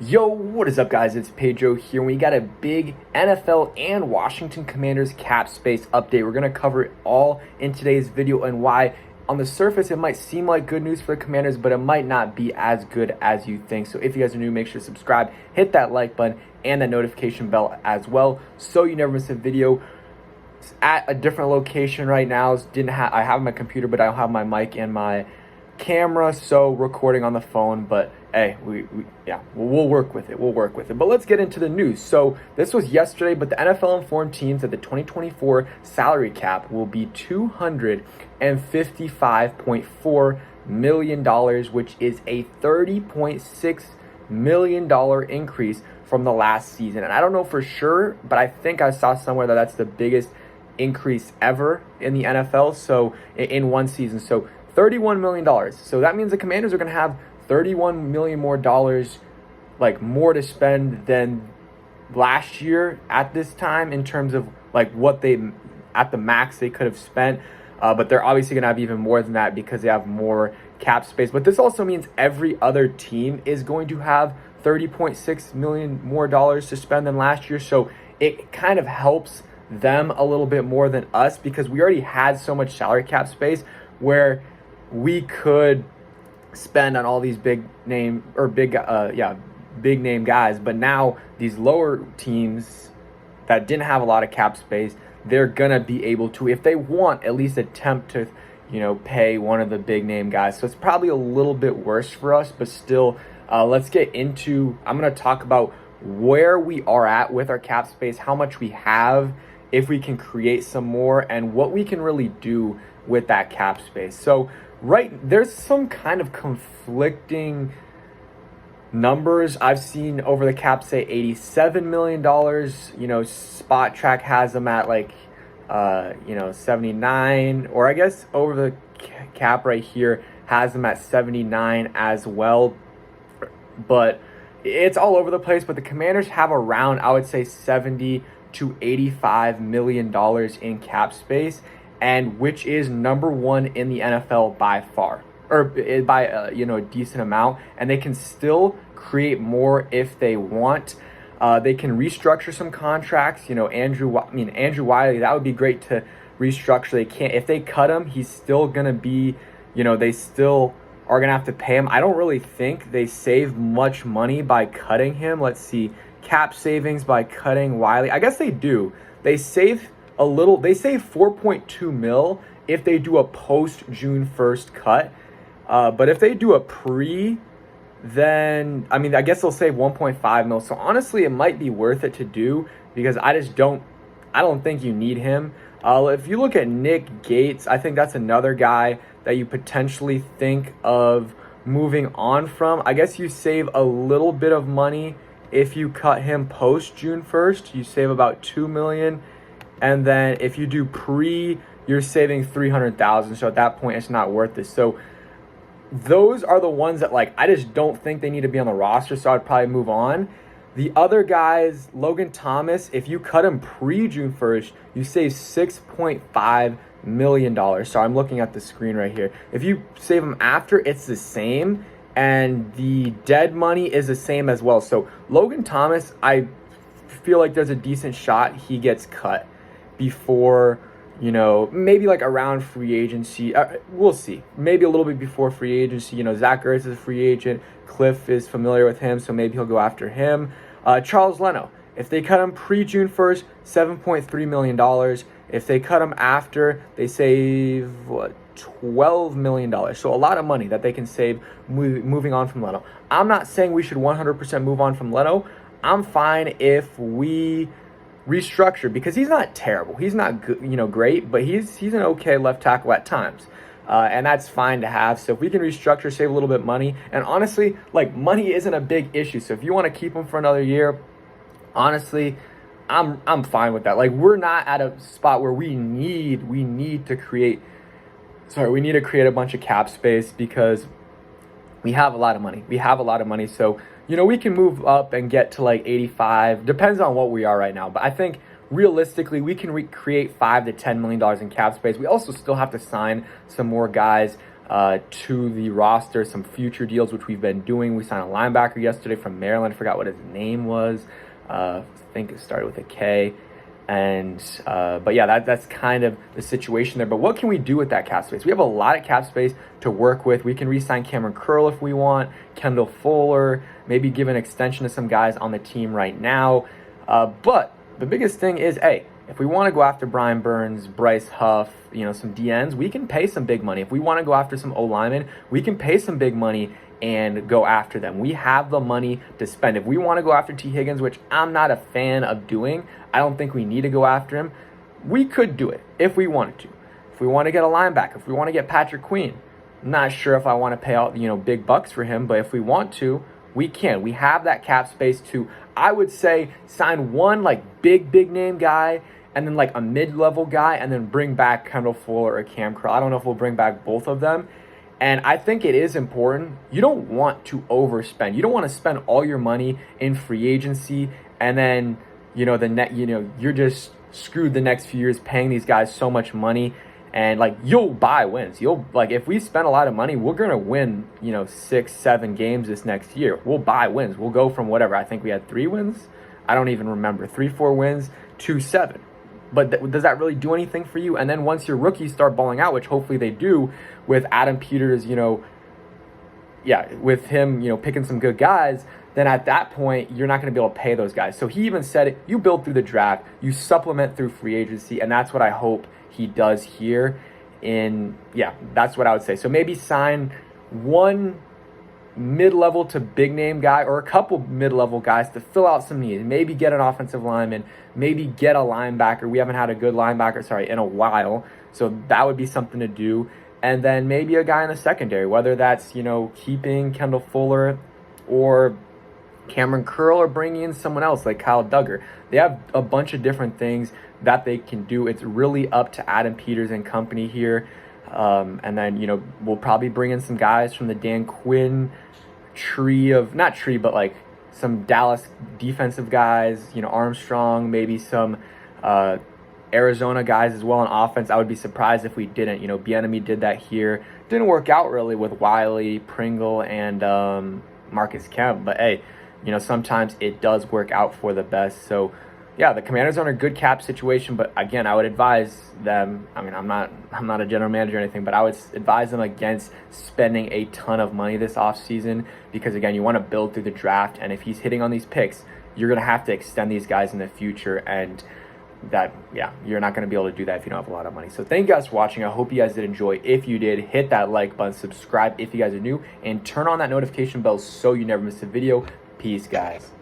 Yo, what is up, guys? It's Pedro here. We got a big NFL and Washington Commanders cap space update. We're going to cover it all in today's video and why on the surface it might seem like good news for the Commanders, but it might not be as good as you think. So if you guys are new, make sure to subscribe, hit that like button and that notification bell as well so you never miss a video. It's at a different location right now. I have my computer, but I don't have my mic and my camera, so recording on the phone, but hey, we'll work with it. But let's get into the news. So this was yesterday, but the NFL informed teams that the 2024 salary cap will be $255.4 million, which is a $30.6 million increase from the last season. And I don't know for sure, but I think I saw somewhere that that's the biggest increase ever in the NFL. So in one season, so $31 million. So that means the Commanders are going to have $31 million more dollars, like more to spend than last year at this time in terms of like what they at the max they could have spent. But they're obviously going to have even more than that because they have more cap space. But this also means every other team is going to have $30.6 million more dollars to spend than last year. So it kind of helps them a little bit more than us because we already had so much salary cap space where we could spend on all these big name guys, but now these lower teams that didn't have a lot of cap space, they're gonna be able to, if they want, at least attempt to, pay one of the big name guys. So it's probably a little bit worse for us, but still, let's get into. I'm gonna talk about where we are at with our cap space, how much we have, if we can create some more, and what we can really do with that cap space. So there's some kind of conflicting numbers I've seen over the cap, say $87 million. Spot Track has them at 79, or I guess over the cap right here has them at 79 as well. But it's all over the place. But the Commanders have around, I would say, $70 to $85 million in cap space, and which is number one in the NFL by far, or by a decent amount. And they can still create more if they want. They can restructure some contracts. Andrew Wiley, that would be great to restructure. They can't, if they cut him, he's still gonna be, they still are gonna have to pay him. I don't really think they save much money by cutting him. Let's see, cap savings by cutting Wiley. I guess they do. They save a little. They save 4.2 mil if they do a post June 1st cut. But if they do a pre, then I guess they'll save 1.5 mil. So honestly, it might be worth it to do because I don't think you need him. If you look at Nick Gates, I think that's another guy that you potentially think of moving on from. I guess you save a little bit of money if you cut him post June 1st. You save about $2 million. And then if you do pre, you're saving $300,000. So at that point, it's not worth it. So those are the ones that I just don't think they need to be on the roster. So I'd probably move on. The other guys, Logan Thomas, if you cut him pre June 1st, you save $6.5 million. So I'm looking at the screen right here. If you save him after, it's the same. And the dead money is the same as well. So Logan Thomas, I feel like there's a decent shot he gets cut before, maybe around free agency. We'll see. Maybe a little bit before free agency. Zach Ertz is a free agent. Cliff is familiar with him, so maybe he'll go after him. Charles Leno, if they cut him pre-June 1st, $7.3 million. If they cut him after, they save, $12 million. So a lot of money that they can save moving on from Leno. I'm not saying we should 100% move on from Leno. I'm fine if we restructure because he's not terrible. He's not good, great, but he's an okay left tackle at times. And that's fine to have. So if we can restructure, save a little bit of money, and honestly, money isn't a big issue. So if you want to keep him for another year, honestly, I'm fine with that. We're not at a spot where we need to create a bunch of cap space because we have a lot of money. So we can move up and get to 85. Depends on what we are right now. But I think realistically, we can create $5 to $10 million in cap space. We also still have to sign some more guys to the roster, some future deals, which we've been doing. We signed a linebacker yesterday from Maryland. I forgot what his name was. I think it started with a K. And but yeah, that's kind of the situation there. But what can we do with that cap space? We have a lot of cap space to work with. We can re-sign Cameron Curl if we want, Kendall Fuller, maybe give an extension to some guys on the team right now. But the biggest thing is, hey, if we want to go after Brian Burns, Bryce Huff, some DNs, we can pay some big money. If we want to go after some O-linemen, we can pay some big money and go after them. We have the money to spend. If we want to go after T. Higgins, which I'm not a fan of doing, I don't think we need to go after him. We could do it if we wanted to. If we want to get a linebacker, if we want to get Patrick Queen, I'm not sure if I want to pay out, big bucks for him, but if we want to, we can. We have that cap space to, I would say, sign one big name guy and then a mid-level guy and then bring back Kendall Fuller or Cam Curl. I don't know if we'll bring back both of them. And I think it is important. You don't want to overspend. You don't want to spend all your money in free agency and then, you're just screwed the next few years paying these guys so much money. And you'll buy wins. If we spend a lot of money, we're going to win, 6-7 games this next year. We'll buy wins. We'll go from whatever. I think we had 3 wins. I don't even remember. 3-4 wins to 7. But does that really do anything for you? And then once your rookies start balling out, which hopefully they do with Adam Peters, with him, picking some good guys, then at that point, you're not going to be able to pay those guys. So he even said it, you build through the draft, you supplement through free agency, and that's what I hope he does here. That's what I would say. So maybe sign one mid-level to big name guy or a couple mid-level guys to fill out some needs. Maybe get an offensive lineman, maybe get a linebacker. We haven't had a good linebacker, in a while. So that would be something to do. And then maybe a guy in the secondary, whether that's, keeping Kendall Fuller or Cameron Curl or bringing in someone else like Kyle Duggar. They have a bunch of different things that they can do. It's really up to Adam Peters and company here. And then, we'll probably bring in some guys from the Dan Quinn some Dallas defensive guys, Armstrong, maybe some Arizona guys as well on offense. I would be surprised if we didn't. Bieniemy did that here. Didn't work out really with Wiley, Pringle, and Marcus Kemp. But hey, sometimes it does work out for the best. So yeah, the Commanders are in a good cap situation, but again, I would advise them. I mean, I'm not a general manager or anything, but I would advise them against spending a ton of money this offseason because, again, you want to build through the draft, and if he's hitting on these picks, you're going to have to extend these guys in the future, and you're not going to be able to do that if you don't have a lot of money. So thank you guys for watching. I hope you guys did enjoy. If you did, hit that like button, subscribe if you guys are new, and turn on that notification bell so you never miss a video. Peace, guys.